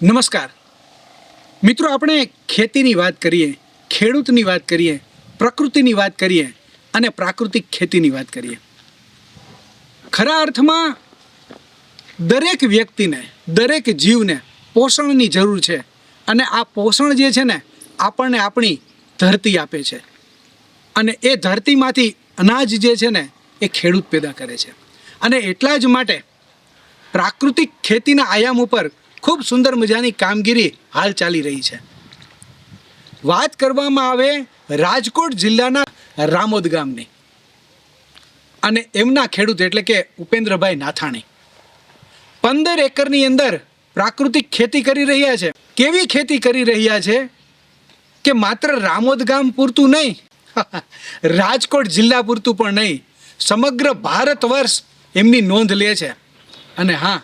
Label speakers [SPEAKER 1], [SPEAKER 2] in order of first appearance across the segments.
[SPEAKER 1] નમસ્કાર મિત્રો, આપણે ખેતીની વાત કરીએ, ખેડૂતની વાત કરીએ, પ્રકૃતિની વાત કરીએ અને પ્રાકૃતિક ખેતીની વાત કરીએ. ખરા અર્થમાં દરેક વ્યક્તિને, દરેક જીવને પોષણની જરૂર છે અને આ પોષણ જે છે ને આપણને આપણી ધરતી આપે છે અને એ ધરતીમાંથી અનાજ જે છે ને એ ખેડૂત પેદા કરે છે. અને એટલા જ માટે પ્રાકૃતિક ખેતીના આયામ ઉપર ખૂબ સુંદર મજાની કામગીરી હાલ ચાલી રહી છે. વાત કરવામાં આવે રાજકોટ જિલ્લાના રામોદ ગામની અને એમના ખેડૂત એટલે કે ઉપેન્દ્રભાઈ નાથાણી 15 એકરની અંદર પ્રાકૃતિક ખેતી કરી રહ્યા છે. કેવી ખેતી કરી રહ્યા છે કે માત્ર રામોદ ગામ પૂરતું નહીં, રાજકોટ જિલ્લા પૂરતું પણ નહીં, સમગ્ર ભારત વર્ષ એમની નોંધ લે છે. અને હા,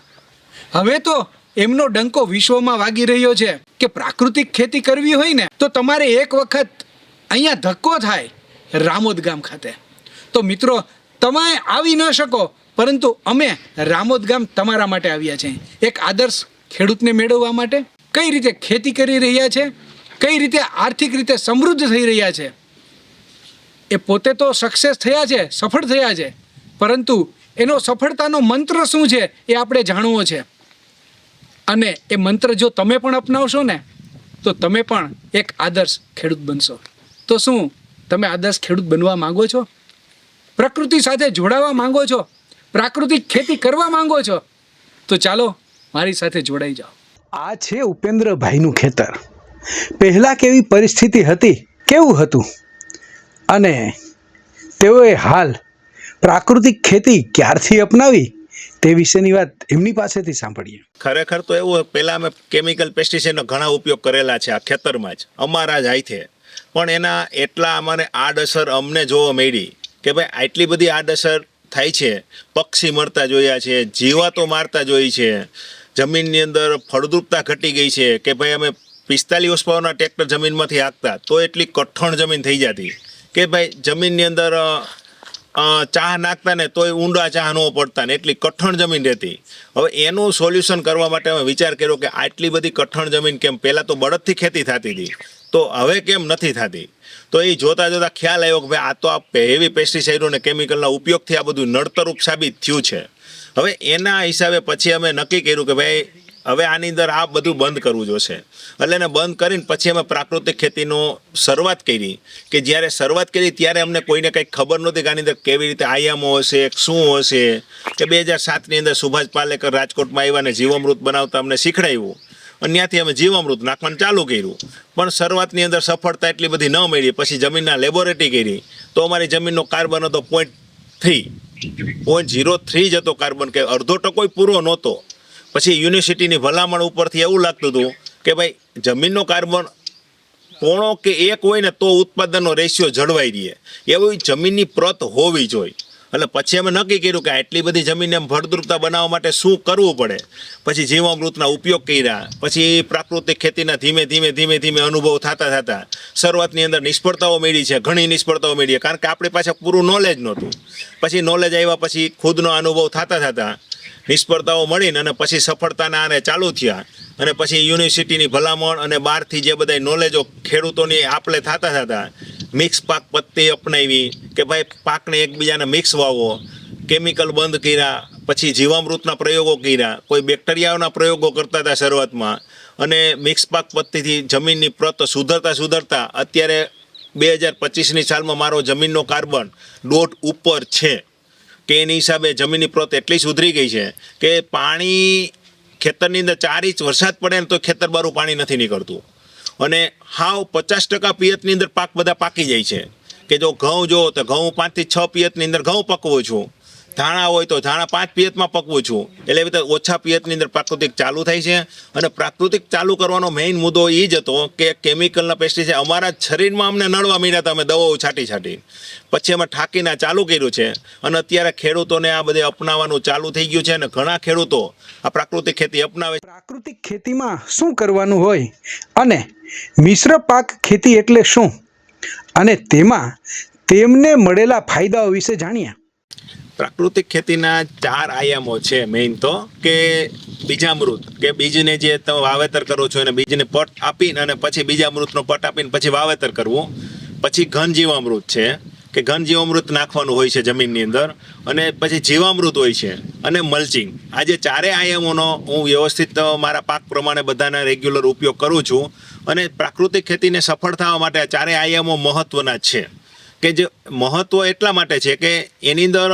[SPEAKER 1] હવે તો એમનો ડંકો વિશ્વમાં વાગી રહ્યો છે કે પ્રાકૃતિક ખેતી કરવી હોય ને તો તમારે એક વખત અહીંયા ધક્કો થાય રામોદ ગામ ખાતે. તો મિત્રો, તમે આવી ન શકો પરંતુ અમે રામોદ ગામ તમારા માટે આવ્યા છીએ, એક આદર્શ ખેડૂતને મેળવવા માટે. કઈ રીતે ખેતી કરી રહ્યા છે, કઈ રીતે આર્થિક રીતે સમૃદ્ધ થઈ રહ્યા છે, એ પોતે તો સક્સેસ થયા છે, સફળ થયા છે, પરંતુ એનો સફળતાનો મંત્ર શું છે એ આપણે જાણવો છે. અને એ મંત્ર જો તમે પણ અપનાવશો ને તો તમે પણ એક આદર્શ ખેડૂત બનશો. તો શું તમે આદર્શ ખેડૂત બનવા માંગો છો? પ્રકૃતિ સાથે જોડાવા માંગો છો? પ્રાકૃતિક ખેતી કરવા માંગો છો? તો ચાલો મારી સાથે જોડાઈ જાઓ.
[SPEAKER 2] આ છે ઉપેન્દ્રભાઈનું ખેતર. પહેલાં કેવી પરિસ્થિતિ હતી, કેવું હતું, અને તેઓએ હાલ પ્રાકૃતિક ખેતી ક્યારથી અપનાવી તે વિશેની વાત એમની પાસેથી સાંભળીએ.
[SPEAKER 3] ખરેખર તો એવું, પહેલાં અમે કેમિકલ પેસ્ટિસાઇડનો ઘણા ઉપયોગ કરેલા છે આ ખેતરમાં જ, અમારા જ હાથે. પણ એના એટલા અમારે આડઅસર અમને જોવા મળી કે ભાઈ આટલી બધી આડઅસર થાય છે. પક્ષી મરતા જોયા છે, જીવાતો મારતા જોઈ છે, જમીનની અંદર ફળદ્રુપતા ઘટી ગઈ છે કે ભાઈ અમે 45 હોર્સ પાવરના ટ્રેક્ટર જમીનમાંથી હાંકતા તો એટલી કઠણ જમીન થઈ જતી કે ભાઈ જમીનની અંદર ચાહ નાખતા ને તોય ઊંડા ચાહ ન પડતા ને એટલી કઠણ જમીન રહેતી. હવે એનું સોલ્યુશન કરવા માટે અમે વિચાર કર્યો કે આટલી બધી કઠણ જમીન કેમ, પહેલાં તો બળદથી ખેતી થતી હતી તો હવે કેમ નથી થતી. તો એ જોતાં જોતાં ખ્યાલ આવ્યો કે ભાઈ આ તો આ હેવી પેસ્ટિસાઇડો અને કેમિકલના ઉપયોગથી આ બધું નડતરરૂપ સાબિત થયું છે. હવે એના હિસાબે પછી અમે નક્કી કર્યું કે ભાઈ હવે આની અંદર આ બધું બંધ કરવું જોશે. એટલે એને બંધ કરીને પછી અમે પ્રાકૃતિક ખેતીનો શરૂઆત કરી. કે જ્યારે શરૂઆત કરી ત્યારે અમને કોઈને કંઈક ખબર નહોતી કે આની અંદર કેવી રીતે આયામો હશે, શું હશે. કે 2007ની અંદર સુભાષ પાલેકર રાજકોટમાં આવ્યા અને જીવામૃત બનાવતા અમને શીખડાવ્યું અને ત્યાંથી અમે જીવામૃત નાખવાનું ચાલુ કર્યું. પણ શરૂઆતની અંદર સફળતા એટલી બધી ન મળી. પછી જમીનના લેબોરેટરી કરી તો અમારી જમીનનો કાર્બન હતો 0.3 જ હતો કાર્બન, કે અડધો ટકો પૂરો નહોતો. પછી યુનિવર્સિટીની ભલામણ ઉપરથી એવું લાગતું હતું કે ભાઈ જમીનનો કાર્બન 0.1 કે 1 હોય ને તો ઉત્પાદનનો રેશિયો જળવાઈ રહે, એવી જમીનની પ્રત હોવી જોઈએ. એટલે પછી અમે નક્કી કર્યું કે આટલી બધી જમીનને ફળદ્રુપતા બનાવવા માટે શું કરવું પડે. પછી જીવામૃતના ઉપયોગ કર્યા. પછી પ્રાકૃતિક ખેતીના ધીમે ધીમે અનુભવ થતા શરૂઆતની અંદર નિષ્ફળતાઓ મળી છે, ઘણી નિષ્ફળતાઓ મળી, કારણ કે આપણી પાસે પૂરું નોલેજ નહોતું. પછી નોલેજ આવ્યા પછી ખુદનો અનુભવ થતા નિષ્ફળતાઓ મળીને અને પછી સફળતાના આને ચાલુ થયા. અને પછી યુનિવર્સિટીની ભલામણ અને બહારથી જે બધા નોલેજો ખેડૂતોની આપલે થતા મિક્સ પાક પદ્ધતિ અપનાવી કે ભાઈ પાકને એકબીજાને મિક્સ વાવો, કેમિકલ બંધ કર્યા. પછી જીવામૃતના પ્રયોગો કર્યા, કોઈ બેક્ટેરિયાઓના પ્રયોગો કરતા હતા શરૂઆતમાં. અને મિક્સ પાક પદ્ધતિથી જમીનની પ્રત સુધરતા અત્યારે 2025ની સાલમાં મારો જમીનનો કાર્બન 1.5 ઉપર છે. કે એની હિસાબે જમીનની પ્રત એટલી સુધરી ગઈ છે કે પાણી ખેતરની અંદર 4 ઇંચ વરસાદ પડે ને તો ખેતર બારું પાણી નથી નીકળતું. અને હાવ 50% પિયતની અંદર પાક બધા પાકી જાય છે. કે જો ઘઉં જો તો ઘઉં 5 થી 6 પિયતની અંદર ઘઉં પકવું છું, ધાણા હોય તો ધાણા 5 પિયતમાં પકવું છું. એટલે એવી રીતે ઓછા પિયતની અંદર પ્રાકૃતિક ચાલુ થાય છે. અને પ્રાકૃતિક ચાલુ કરવાનો મેઇન મુદ્દો એ જ હતો કે કેમિકલના પેસ્ટિસાઇડ અમારા શરીરમાં અમને નડવા માંડ્યા હતા, અમે દવાઓ છાંટી. પછી અમે ઠાકીને ચાલુ કર્યું છે અને અત્યારે ખેડૂતોને આ બધે અપનાવવાનું ચાલુ થઈ ગયું છે અને ઘણા ખેડૂતો આ પ્રાકૃતિક ખેતી અપનાવે છે.
[SPEAKER 2] પ્રાકૃતિક ખેતીમાં શું કરવાનું હોય અને મિશ્ર પાક ખેતી એટલે શું અને તેમાં તેમને મળેલા ફાયદાઓ વિશે જાણ્યા.
[SPEAKER 3] પ્રાકૃતિક ખેતીના 4 આયામો છે મેઇન તો, કે બીજામૃત, કે બીજને જે તમે વાવેતર કરો છો એને બીજને પટ આપીને અને પછી બીજામૃતનો પટ આપીને પછી વાવેતર કરવું. પછી ઘન જીવામૃત છે, કે ઘન જીવામૃત નાખવાનું હોય છે જમીનની અંદર, અને પછી જીવામૃત હોય છે, અને મલ્ચિંગ. આ જે 4 આયામોનો હું વ્યવસ્થિત મારા પાક પ્રમાણે બધાના રેગ્યુલર ઉપયોગ કરું છું. અને પ્રાકૃતિક ખેતીને સફળ થવા માટે આ 4 આયામો મહત્વના જ છે. કે જે મહત્વ એટલા માટે છે કે એની અંદર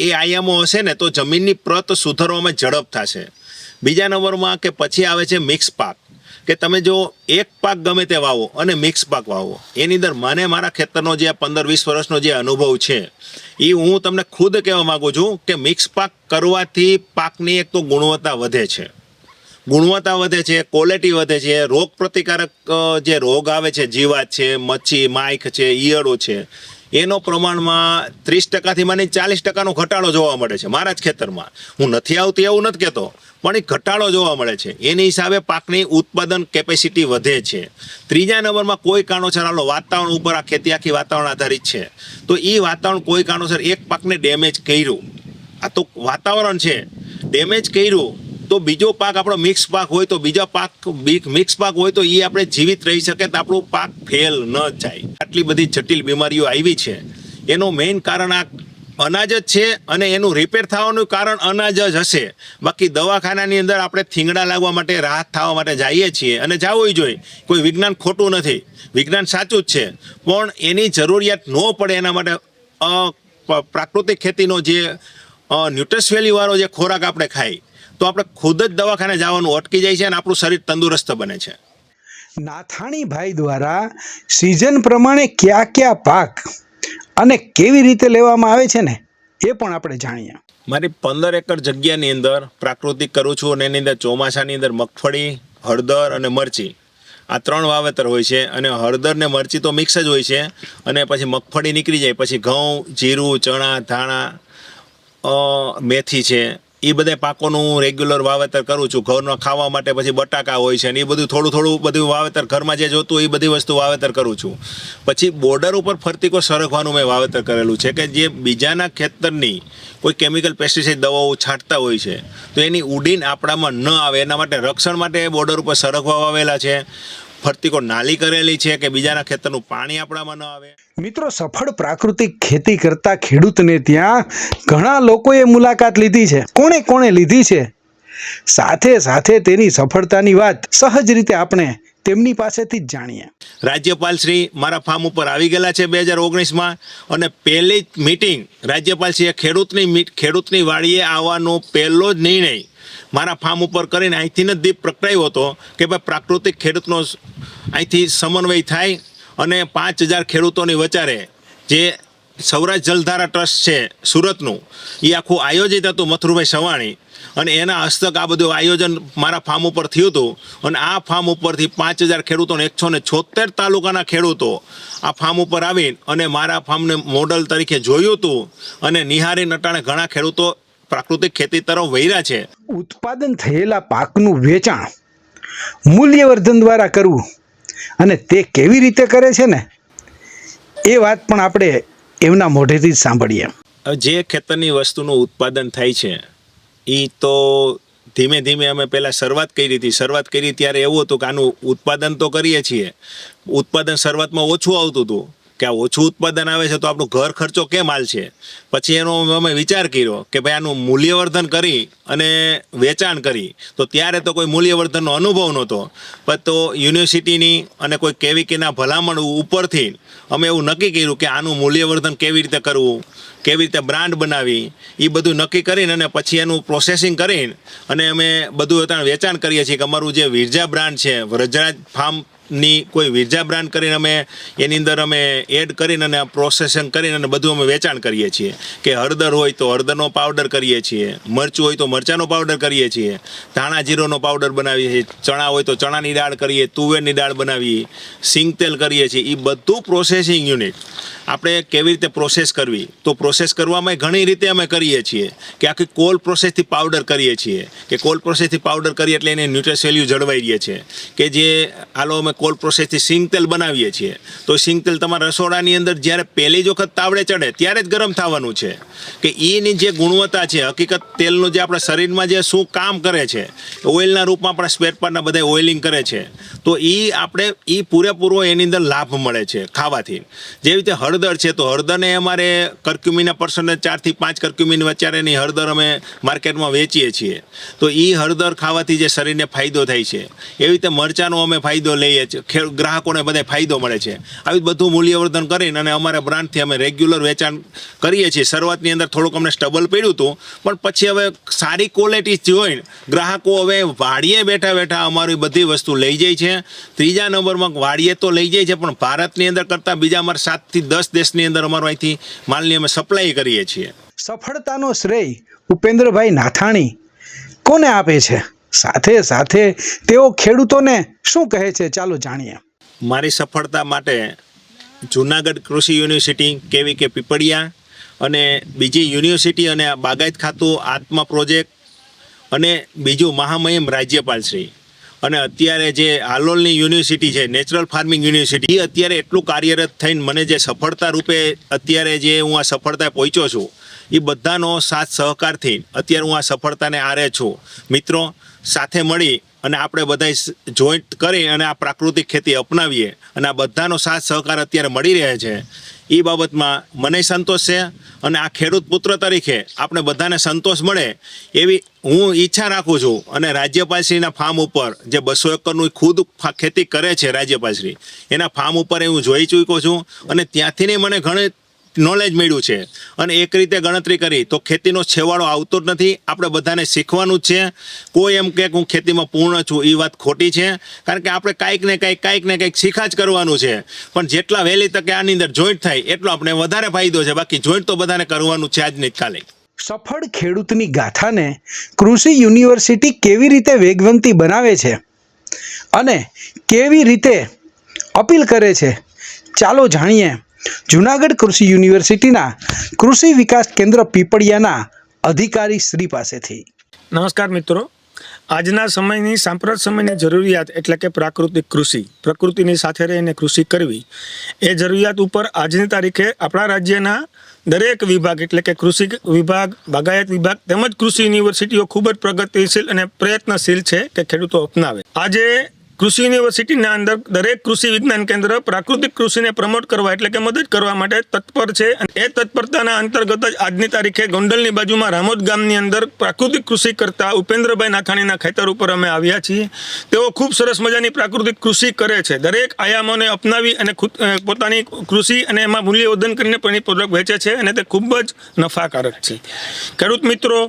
[SPEAKER 3] એ આયામો હશે ને તો જમીનની પ્રત સુધારવામાં ઝડપ થશે. બીજા નંબરમાં કે પછી આવે છે મિક્સ પાક, કે તમે જો એક પાક ગમે તે વાવો અને મિક્સ પાક વાવો, એની અંદર મને મારા ખેતરનો જે 15-20 વર્ષનો જે અનુભવ છે એ હું તમને ખુદ કહેવા માગું છું કે મિક્સ પાક કરવાથી પાકની એક તો ગુણવત્તા વધે છે, ક્વોલિટી વધે છે, રોગ પ્રતિકારક જે રોગ આવે છે, જીવાત છે, મચ્છી, માઈખ છે, ઈયળો છે, એનો પ્રમાણમાં 30%થી માંડી 40%નો ઘટાડો જોવા મળે છે મારા જ ખેતરમાં. હું નથી આવતી એવું નથી કહેતો, પણ એ ઘટાડો જોવા મળે છે. એની હિસાબે પાકની ઉત્પાદન કેપેસિટી વધે છે. ત્રીજા નંબરમાં કોઈ કારણોસર હાલો વાતાવરણ ઉપર આ ખેતી આખી વાતાવરણ આધારિત છે, તો એ વાતાવરણ કોઈ કારણોસર એક પાકને ડેમેજ કર્યું, આ તો વાતાવરણ છે, ડેમેજ કર્યું, તો બીજો પાક આપણો મિક્સ પાક હોય તો બીજા પાક મિક્સ પાક હોય તો એ આપણે જીવિત રહી શકે, તો આપણો પાક ફેલ ન જાય. આટલી બધી જટિલ બીમારીઓ આવી છે, એનું મેઇન કારણ આ અનાજ જ છે, અને એનું રિપેર થવાનું કારણ અનાજ જ હશે. બાકી દવાખાનાની અંદર આપણે થીંગડા લાગવા માટે, રાહત થવા માટે જઈએ છીએ, અને જવું જોઈએ. કોઈ વિજ્ઞાન ખોટું નથી, વિજ્ઞાન સાચું જ છે, પણ એની જરૂરિયાત ન પડે એના માટે પ્રાકૃતિક ખેતીનો જે ન્યુટ્રસ વેલ્યુવાળો જે ખોરાક આપણે ખાઈ તો આપણે ખુદ જ દવાખાને જવાનું અટકી જાય છે અને આપણું શરીર તંદુરસ્ત બને છે.
[SPEAKER 2] નાથાણીભાઈ દ્વારા સિઝન પ્રમાણે કયા કયા પાક અને કેવી રીતે લેવામાં આવે છે ને એ પણ આપણે જાણીએ.
[SPEAKER 3] મારી 15 એકર જગ્યાની અંદર પ્રાકૃતિક કરું છું, અને એની અંદર ચોમાસાની અંદર મગફળી, હળદર અને મરચી, આ 3 વાવેતર હોય છે. અને હળદર ને મરચી તો મિક્સ જ હોય છે, અને પછી મગફળી નીકળી જાય પછી ઘઉં, જીરું, ચણા, ધાણા, મેથી છે, એ બધા પાકોનું હું રેગ્યુલર વાવેતર કરું છું. ઘરના ખાવા માટે પછી બટાકા હોય છે, અને એ બધું થોડું થોડું બધું વાવેતર ઘરમાં જે જોતું એ બધી વસ્તુ વાવેતર કરું છું. પછી બોર્ડર ઉપર ફરતીકો સરગવાનું મેં વાવેતર કરેલું છે, કે જે બીજાના ખેતરની કોઈ કેમિકલ પેસ્ટિસાઇડ દવાઓ છાંટતા હોય છે તો એની ઉડીન આપણામાં ન આવે એના માટે રક્ષણ માટે બોર્ડર ઉપર સરગવા વાવેલા છે. ફરતીકો નાલી કરેલી છે કે બીજાના ખેતરનું પાણી આપણામાં ન આવે.
[SPEAKER 2] મિત્રો, સફળ પ્રાકૃતિક ખેતી કરતા ખેડૂતને ત્યાં ઘણા લોકોએ મુલાકાત લીધી છે. કોણે કોણે લીધી છે, સાથે સાથે તેની સફળતાની વાત સહજ રીતે આપણે તેમની પાસેથી જ જાણીએ.
[SPEAKER 3] રાજ્યપાલ શ્રી મારા ફાર્મ ઉપર આવી ગયેલા છે 2019માં, અને પહેલી જ મિટિંગ રાજ્યપાલ શ્રીએ ખેડૂતની વાડીએ આવવાનો પહેલો જ નિર્ણય મારા ફાર્મ ઉપર કરીને અહીંથી જ દીપ પ્રગટાવ્યો હતો કે ભાઈ પ્રાકૃતિક ખેડૂતનો અહીંથી સમન્વય થાય, અને 5000 ખેડૂતોની વચારે જે સૌરાષ્ટ્ર જલધારા ટ્રસ્ટ છે સુરતનું, એ આખું આયોજિત હતું મથુરભાઈ સવાણી, અને એના હસ્તક આ બધું આયોજન મારા ફાર્મ ઉપર થયું હતું. અને આ ફાર્મ ઉપરથી 5000 ખેડૂતોને 176 તાલુકાના ખેડૂતો આ ફાર્મ ઉપર આવીને અને મારા ફાર્મને મોડલ તરીકે જોયું હતું, અને નિહારી નટાણે ઘણા ખેડૂતો પ્રાકૃતિક ખેતી તરફ વળ્યા છે.
[SPEAKER 2] ઉત્પાદન થયેલા પાકનું વેચાણ મૂલ્યવર્ધન દ્વારા કરવું, અને તે કેવી રીતે કરે છે ને એ વાત પણ આપણે એમના મોઢેથી જ સાંભળીએ.
[SPEAKER 3] જે ખેતરની વસ્તુનું ઉત્પાદન થાય છે એ તો ધીમે ધીમે અમે પહેલાં શરૂઆત કરી ત્યારે એવું હતું કે આનું ઉત્પાદન તો કરીએ છીએ, ઉત્પાદન શરૂઆતમાં ઓછું આવતું હતું કે આ ઓછું ઉત્પાદન આવે છે તો આપણું ઘર ખર્ચો કેમ હાલશે. પછી એનો અમે વિચાર કર્યો કે ભાઈ આનું મૂલ્યવર્ધન કરી અને વેચાણ કરી, તો ત્યારે તો કોઈ મૂલ્યવર્ધનનો અનુભવ નહોતો, પણ તો યુનિવર્સિટીની અને કોઈ કેવીકેના ભલામણ ઉપરથી અમે એવું નક્કી કર્યું કે આનું મૂલ્યવર્ધન કેવી રીતે કરવું, કેવી રીતે બ્રાન્ડ બનાવી, એ બધું નક્કી કરીને અને પછી એનું પ્રોસેસિંગ કરીને અને અમે બધું અત્યારે વેચાણ કરીએ છીએ. કે અમારું જે વિરજા બ્રાન્ડ છે, વ્રજરાજ ફાર્મની કોઈ વિરજા બ્રાન્ડ કરીને અમે એની અંદર અમે એડ કરીને અને પ્રોસેસિંગ કરીને અને બધું અમે વેચાણ કરીએ છીએ. કે હળદર હોય તો હળદરનો પાવડર કરીએ છીએ, મરચું હોય તો મરચાંનો પાવડર કરીએ છીએ, ધાણા જીરોનો પાવડર બનાવીએ છીએ, ચણા હોય તો ચણાની દાળ કરીએ, તુવેરની દાળ બનાવીએ, સિંગ તેલ કરીએ છીએ. એ બધું પ્રોસેસિંગ યુનિટ આપણે કેવી રીતે પ્રોસેસ કરવી, તો પ્રોસેસ પ્રોસેસ કરવામાં ઘણી રીતે અમે કરીએ છીએ કે આખી કોલ્ડ પ્રોસેસથી પાવડર કરીએ છીએ કે કોલ્ડ પ્રોસેસથી પાવડર કરીએ એટલે એને ન્યુટ્રસ વેલ્યુ જળવાઈ રહે છે કે જે હાલો અમે કોલ્ડ પ્રોસેસથી સિંગ તેલ બનાવીએ છીએ તો સિંગ તેલ તમારા રસોડાની અંદર જ્યારે પહેલી જ વખત તાવડે ચડે ત્યારે જ ગરમ થવાનું છે કે એની જે ગુણવત્તા છે હકીકત તેલનું જે આપણા શરીરમાં જે શું કામ કરે છે ઓઇલના રૂપમાં આપણા સ્પેર પાર્ટના બધા ઓઇલિંગ કરે છે તો એ પૂરેપૂરો એની અંદર લાભ મળે છે ખાવાથી. જેવી રીતે હળદર છે તો હળદરને અમારે કર્ક્યુમિનના પર્સન્ટેજ 4 થી 5 કર્ક્યુમિન વચ્ચેની હળદર અમે માર્કેટમાં વેચીએ છીએ તો એ હળદર ખાવાથી જે શરીરને ફાયદો થાય છે એવી રીતે મરચાંનો અમે ફાયદો લઈએ છીએ ગ્રાહકોને બધા ફાયદો મળે છે. આવી બધું મૂલ્યવર્ધન કરીને અને અમારા બ્રાન્ડથી અમે રેગ્યુલર વેચાણ કરીએ છીએ. શરૂઆતની અંદર થોડુંક અમને સ્ટબલ પડ્યું હતું પણ પછી હવે સારી ક્વોલિટી જોઈને ગ્રાહકો હવે વાડીએ બેઠા બેઠા અમારી બધી વસ્તુ લઈ જાય છે. ત્રીજા નંબરમાં વાડીએ તો લઈ જાય છે પણ ભારતની અંદર કરતાં બીજા અમારા 7 થી 10 દેશની અંદર અમારો અહીંથી માલની અમે સપ્લાય કરીએ છીએ.
[SPEAKER 2] સફળતાનો શ્રેય ઉપેન્દ્રભાઈ નાથાણી કોને આપે છે, સાથે સાથે તેઓ ખેડૂતોને શું કહે છે, ચાલો જાણીએ.
[SPEAKER 3] મારી સફળતા માટે જુનાગઢ કૃષિ યુનિવર્સિટી KVK પીપળિયા અને બીજી યુનિવર્સિટી અને બાગાયત ખાતું આત્મા પ્રોજેક્ટ અને બીજું મહામહિમ રાજ્યપાલશ્રી અને અત્યારે જે હાલોલની યુનિવર્સિટી છે નેચરલ ફાર્મિંગ યુનિવર્સિટી એ અત્યારે એટલું કાર્યરત થઈને મને જે સફળતા રૂપે અત્યારે જે હું આ સફળતાએ પહોંચ્યો છું એ બધાનો સાથ સહકારથી અત્યારે હું આ સફળતાને આરે છું. મિત્રો સાથે મળી અને આપણે બધા જોઈન્ટ કરી અને આ પ્રાકૃતિક ખેતી અપનાવીએ અને આ બધાનો સાથ સહકાર અત્યારે મળી રહે છે એ બાબતમાં મને સંતોષ છે અને આ ખેડૂત પુત્ર તરીકે આપણે બધાને સંતોષ મળે એવી હું ઈચ્છા રાખું છું. અને રાજ્યપાલશ્રીના ફાર્મ ઉપર જે 200 એકરનું ખુદ ખેતી કરે છે રાજ્યપાલશ્રી એના ફાર્મ ઉપર હું જોઈ ચૂક્યો છું અને ત્યાંથી મને ઘણી નોલેજ મળ્યું છે અને એક રીતે ગણતરી કરી તો ખેતીનો છેવાડો આવતો જ નથી. આપણે બધાને શીખવાનું જ છે. કોઈ એમ કે હું ખેતીમાં પૂર્ણ છું એ વાત ખોટી છે કારણ કે આપણે કાંઈક ને કંઈક શીખા જ કરવાનું છે પણ જેટલા વહેલી તકે આની અંદર જોઈન્ટ થાય એટલો આપણે વધારે ફાયદો છે. બાકી જોઈન્ટ તો બધાને કરવાનું છે આજની કાલે.
[SPEAKER 2] સફળ ખેડૂતની ગાથાને કૃષિ યુનિવર્સિટી કેવી રીતે વેગવંતી બનાવે છે અને કેવી રીતે અપીલ કરે છે, ચાલો જાણીએ જુનાગઢ કૃષિ યુનિવર્સિટીના કૃષિ વિકાસ કેન્દ્ર પીપળિયાના અધિકારી શ્રી પાસેથી.
[SPEAKER 4] નમસ્કાર મિત્રો, આજના સમયની સાંપ્રત સમયની જરૂરિયાત એટલે કે પ્રાકૃતિક કૃષિ, પ્રકૃતિની સાથે રહીને કૃષિ કરવી એ જરૂરિયાત ઉપર આજની તારીખે આપણા રાજ્યના દરેક વિભાગ એટલે કે કૃષિ વિભાગ, બાગાયત વિભાગ તેમજ કૃષિ યુનિવર્સિટીઓ ખૂબ જ પ્રગતિશીલ અને પ્રયત્નશીલ છે કે ખેડૂતો અપનાવે. આજે કૃષિ યુનિવર્સિટીના અંદર દરેક કૃષિ વિજ્ઞાન કેન્દ્ર પ્રાકૃતિક કૃષિને પ્રમોટ કરવા એટલે કે મદદ કરવા માટે તત્પર છે અને એ તત્પરતાના અંતર્ગત જ આજની તારીખે ગોંડલની બાજુમાં રામોદ ગામની અંદર પ્રાકૃતિક કૃષિ કરતા ઉપેન્દ્રભાઈ નાથાણીના ખેતર ઉપર અમે આવ્યા છીએ. તેઓ ખૂબ સરસ મજાની પ્રાકૃતિક કૃષિ કરે છે. દરેક આયામોને અપનાવી અને પોતાની કૃષિ અને એમાં મૂલ્યવર્ધન કરીને પરિપૂર્વક વેચે છે અને તે ખૂબ જ નફાકારક છે. ખેડૂત મિત્રો,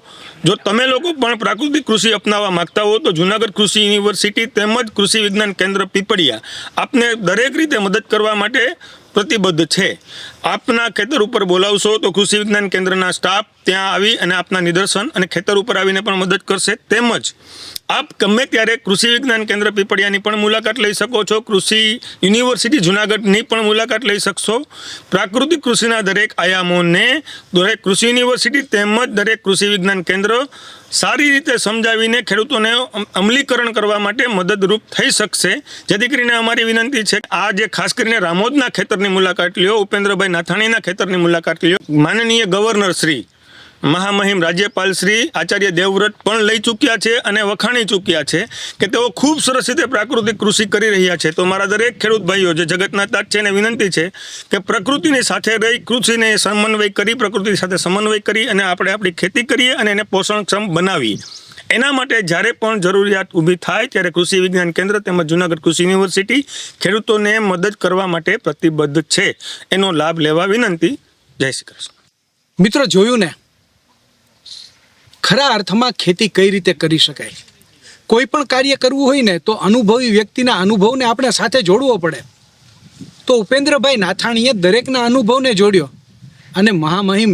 [SPEAKER 4] જો તમે લોકો પણ પ્રાકૃતિક કૃષિ અપનાવવા માંગતા હો તો જુનાગઢ કૃષિ યુનિવર્સિટી તેમજ કૃષિ વિજ્ઞાન કેન્દ્ર પીપળિયા આપને દરેક રીતે મદદ કરવા માટે પ્રતિબદ્ધ છે. આપના ખેતર ઉપર બોલાવશો તો કૃષિ વિજ્ઞાન કેન્દ્રના સ્ટાફ ત્યાં આવી અને આપના નિદર્શન અને ખેતર ઉપર આવીને પણ મદદ કરશે. તેમજ આપ ગમે ત્યારે કૃષિ વિજ્ઞાન કેન્દ્ર પીપળિયાની પણ મુલાકાત લઈ શકો છો. કૃષિ યુનિવર્સિટી જુનાગઢની પણ મુલાકાત લઈ શકશો. પ્રાકૃતિક કૃષિના દરેક આયામોને દરેક કૃષિ યુનિવર્સિટી તેમજ દરેક કૃષિ વિજ્ઞાન કેન્દ્ર સારી રીતે સમજાવીને ખેડૂતોને અમલીકરણ કરવા માટે મદદરૂપ થઈ શકશે. જેથી કરીને અમારી વિનંતી છે આ જે ખાસ કરીને રામોદના ખેતરની મુલાકાત લ્યો, ઉપેન્દ્રભાઈ નાથાણીના ખેતરની મુલાકાત લ્યો. માનનીય ગવર્નર શ્રી, મહામહિમ રાજ્યપાલ શ્રી આચાર્ય દેવવ્રત પણ લઈ ચૂક્યા છે અને વખાણી ચૂક્યા છે કે તેઓ ખૂબ સરસ રીતે પ્રાકૃતિક કૃષિ કરી રહ્યા છે. તો મારા દરેક ખેડૂત ભાઈઓ જે જગતના તાત છે એને વિનંતી છે કે પ્રકૃતિની સાથે રહી કૃષિને સમન્વય કરી, પ્રકૃતિ સાથે સમન્વય કરી અને આપણે આપણી ખેતી કરીએ અને એને પોષણક્ષમ બનાવીએ. એના માટે જ્યારે પણ જરૂરિયાત ઊભી થાય ત્યારે કૃષિ વિજ્ઞાન કેન્દ્ર તેમજ જુનાગઢ કૃષિ યુનિવર્સિટી ખેડૂતોને મદદ કરવા માટે પ્રતિબદ્ધ છે. એનો લાભ લેવા વિનંતી. જય શ્રી કૃષ્ણ.
[SPEAKER 1] મિત્રો, જોયું ને, ખરા અર્થમાં ખેતી કઈ રીતે કરી શકાય. કોઈ પણ કાર્ય કરવું હોય ને તો અનુભવી વ્યક્તિના અનુભવને આપણે સાથે જોડવો પડે. તો ઉપેન્દ્રભાઈ નાથાણીએ દરેકના અનુભવને જોડ્યો અને મહામહિમ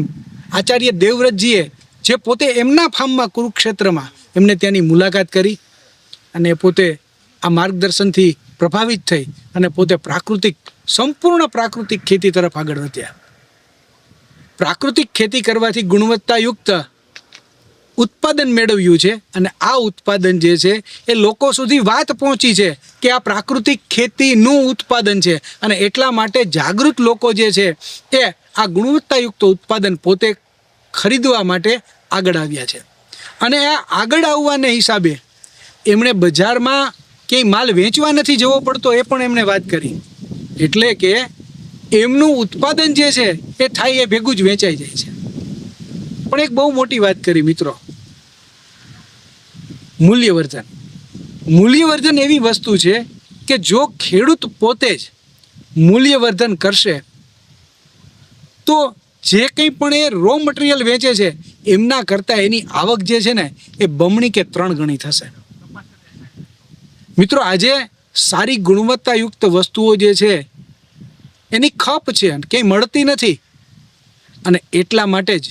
[SPEAKER 1] આચાર્ય દેવવ્રતજીએ જે પોતે એમના ફાર્મમાં કુરુક્ષેત્રમાં એમને ત્યાંની મુલાકાત કરી અને પોતે આ માર્ગદર્શનથી પ્રભાવિત થઈ અને પોતે સંપૂર્ણ પ્રાકૃતિક ખેતી તરફ આગળ વધ્યા. પ્રાકૃતિક ખેતી કરવાથી ગુણવત્તાયુક્ત ઉત્પાદન મેળવ્યું છે અને આ ઉત્પાદન જે છે એ લોકો સુધી વાત પહોંચી છે કે આ પ્રાકૃતિક ખેતીનું ઉત્પાદન છે અને એટલા માટે જાગૃત લોકો જે છે એ આ ગુણવત્તાયુક્ત ઉત્પાદન પોતે ખરીદવા માટે આગળ આવ્યા છે અને આ આગળ આવવાને હિસાબે એમણે બજારમાં ક્યાંય માલ વેચવા નથી જવો પડતો એ પણ એમણે વાત કરી. એટલે કે એમનું ઉત્પાદન જે છે એ થાય એ ભેગું જ વેચાઈ જાય છે. પણ એક બહુ મોટી વાત કરી મિત્રો, મૂલ્યવર્ધન. મૂલ્યવર્ધન એવી વસ્તુ છે કે જો ખેડૂત પોતે જ મૂલ્યવર્ધન કરશે તો જે કંઈ પણ એ રો મટીરિયલ વેચે છે એમના કરતાં એની આવક જે છે ને એ બમણી કે 3 ગણી થશે. મિત્રો આજે સારી ગુણવત્તાયુક્ત વસ્તુઓ જે છે એની ખપ છે, ક્યાંય મળતી નથી અને એટલા માટે જ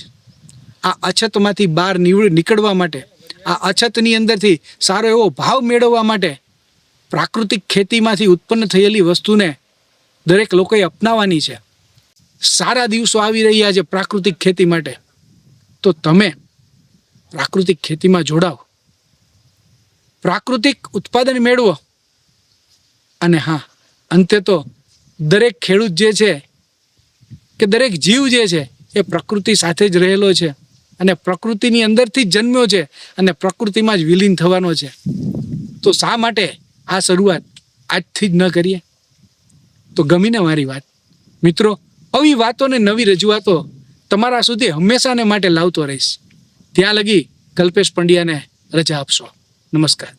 [SPEAKER 1] આ અછતમાંથી બહાર નીકળવા માટે, આ અછતની અંદરથી સારો એવો ભાવ મેળવવા માટે પ્રાકૃતિક ખેતીમાંથી ઉત્પન્ન થયેલી વસ્તુને દરેક લોકોએ અપનાવવાની છે. સારા દિવસો આવી રહ્યા છે પ્રાકૃતિક ખેતી માટે, તો તમે પ્રાકૃતિક ખેતીમાં જોડાઓ, પ્રાકૃતિક ઉત્પાદન મેળવો અને હા, અંતે તો દરેક ખેડૂત જે છે કે દરેક જીવ જે છે એ પ્રકૃતિ સાથે જ રહેલો છે અને પ્રકૃતિની અંદરથી જ જન્મ્યો છે અને પ્રકૃતિમાં જ વિલીન થવાનો છે. તો શા માટે આ શરૂઆત આજથી જ ન કરીએ? તો ગમીને મારી વાત મિત્રો, આવી વાતો ને નવી રજૂઆતો તમારા સુધી હંમેશાને માટે લાવતો રહીશ. ત્યાં લગી કલ્પેશ પંડ્યાને રજા આપશો. નમસ્કાર.